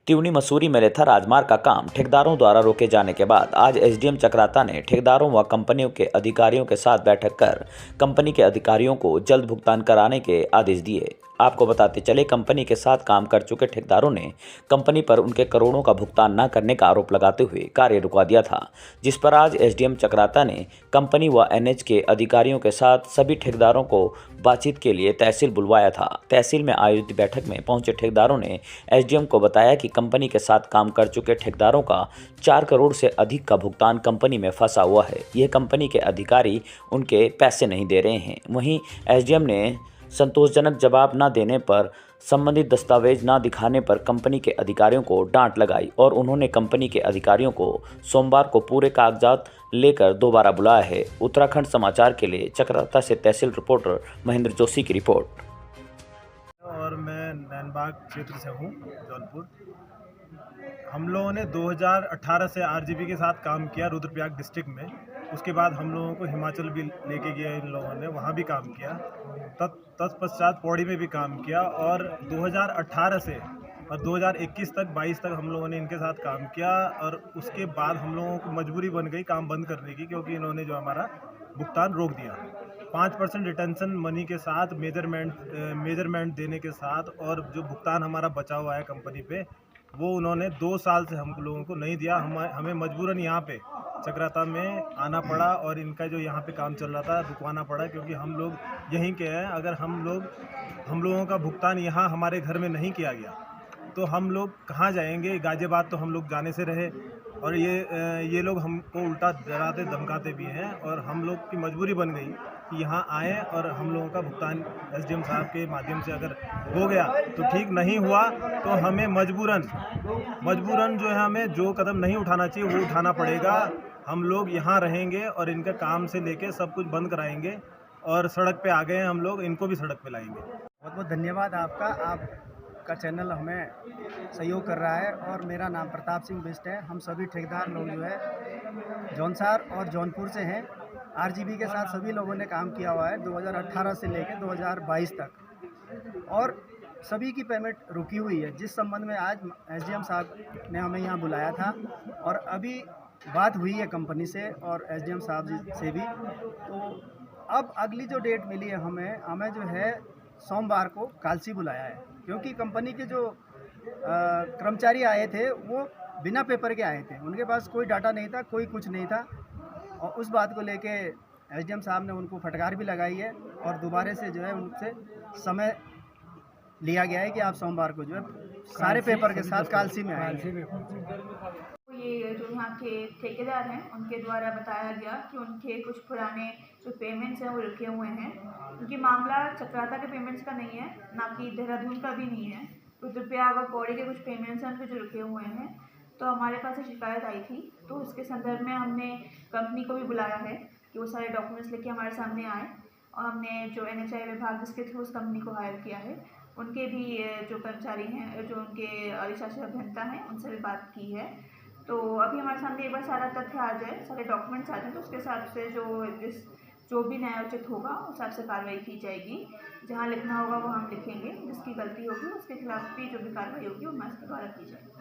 त्यूनी मसूरी मेलेथा राजमार्ग का काम ठेकेदारों द्वारा रोके जाने के बाद आज एसडीएम चक्राता ने ठेकेदारों व कंपनियों के अधिकारियों के साथ बैठक कर कंपनी के अधिकारियों को जल्द भुगतान कराने के आदेश दिए। आपको बताते चले, कंपनी के साथ काम कर चुके ठेकेदारों ने कंपनी पर उनके करोड़ों का भुगतान न करने का आरोप लगाते हुए कार्य रुकवा दिया था, जिस पर आज एसडीएम चक्राता ने कंपनी व एनएच के अधिकारियों के साथ सभी ठेकेदारों को बातचीत के लिए तहसील बुलवाया था। तहसील में आयोजित बैठक में पहुंचे ठेकेदारों ने एसडीएम को बताया कि कंपनी के साथ काम कर चुके ठेकेदारों का 4 करोड़ से अधिक का भुगतान कंपनी में फंसा हुआ है। यह कंपनी के अधिकारी उनके पैसे नहीं दे रहे हैं। वहीं एसडीएम ने संतोषजनक जवाब न देने पर, संबंधित दस्तावेज न दिखाने पर कंपनी के अधिकारियों को डांट लगाई और उन्होंने कंपनी के अधिकारियों को सोमवार को पूरे कागजात लेकर दोबारा बुलाया है। उत्तराखंड समाचार के लिए चक्राता से तहसील रिपोर्टर महेंद्र जोशी की रिपोर्ट। और मैं नैनबाग क्षेत्र से हूँ, जौनपुर। हम लोगों ने 2018 से आरजीबी के साथ काम किया रुद्रप्रयाग डिस्ट्रिक्ट में। उसके बाद हम लोगों को हिमाचल भी लेके गया इन लोगों ने, वहाँ भी काम किया। तत्पश्चात पौड़ी में भी काम किया और 2018 से और 2021 तक 22 तक हम लोगों ने इनके साथ काम किया। और उसके बाद हम लोगों को मजबूरी बन गई काम बंद करने की, क्योंकि इन्होंने जो हमारा भुगतान रोक दिया 5% रिटेंशन मनी के साथ, मेजरमेंट देने के साथ। और जो भुगतान हमारा बचा हुआ है कंपनी पे, वो उन्होंने 2 साल से हम लोगों को नहीं दिया। हमें मजबूरन यहाँ पे चक्राता में आना पड़ा और इनका जो यहाँ पे काम चल रहा था रुकवाना पड़ा, क्योंकि हम लोग यहीं के हैं। अगर हम लोगों का भुगतान यहाँ हमारे घर में नहीं किया गया तो हम लोग कहाँ जाएंगे। गाजियाबाद तो हम लोग जाने से रहे और ये लोग हमको उल्टा डराते धमकाते भी हैं। और हम लोग की मजबूरी बन गई कि यहाँ आए और हम लोगों का भुगतान एसडीएम साहब के माध्यम से अगर हो गया तो ठीक, नहीं हुआ तो हमें मजबूरन जो है हमें जो कदम नहीं उठाना चाहिए वो उठाना पड़ेगा। हम लोग यहाँ रहेंगे और इनके काम से लेके सब कुछ बंद कराएंगे और सड़क पे आ गए हैं हम लोग, इनको भी सड़क पे लाएंगे। बहुत बहुत धन्यवाद आपका चैनल हमें सहयोग कर रहा है। और मेरा नाम प्रताप सिंह बिष्ट है। हम सभी ठेकेदार लोग जो है जौनसार और जौनपुर से हैं। आरजीबी के साथ सभी लोगों ने काम किया हुआ है 2018 से लेकर 2022 तक, और सभी की पेमेंट रुकी हुई है, जिस संबंध में आज एसडीएम साहब ने हमें यहाँ बुलाया था। और अभी बात हुई है कंपनी से और एसडीएम साहब जी से भी। तो अब अगली जो डेट मिली है हमें जो है सोमवार को कालसी बुलाया है, क्योंकि कंपनी के जो कर्मचारी आए थे वो बिना पेपर के आए थे। उनके पास कोई डाटा नहीं था, कोई कुछ नहीं था। और उस बात को लेके एसडीएम साहब ने उनको फटकार भी लगाई है और दोबारा से जो है उनसे समय लिया गया है कि आप सोमवार को जो है सारे पेपर के साथ कालसी में आएंगे। ये जो यहाँ के ठेकेदार हैं उनके द्वारा बताया गया कि उनके कुछ पुराने जो पेमेंट्स हैं वो रुके हुए हैं, क्योंकि मामला चक्राता के पेमेंट्स का नहीं है, ना कि देहरादून का भी नहीं है। रुद्रप्रयाग और पौड़ी के कुछ पेमेंट्स हैं उनके जो रुके हुए हैं। तो हमारे पास एक शिकायत आई थी, तो उसके संदर्भ में हमने कंपनी को भी बुलाया है कि वो सारे डॉक्यूमेंट्स लेके हमारे सामने आए। और हमने जो NHI विभाग जिसके थ्रू उस कंपनी को हायर किया है, उनके भी जो कर्मचारी हैं, जो उनके अधिशासी अभियंता हैं, उनसे भी बात की है। तो अभी हमारे सामने एक बार सारा तथ्य आ जाए, सारे डॉक्यूमेंट्स आ जाए, तो उसके हिसाब से जो भी न्यायोचित होगा उस हिसाब से कार्रवाई की जाएगी। जहाँ लिखना होगा वो हम लिखेंगे, जिसकी गलती होगी उसके खिलाफ भी जो भी कार्रवाई होगी वो हमारे द्वारा की जाएगी।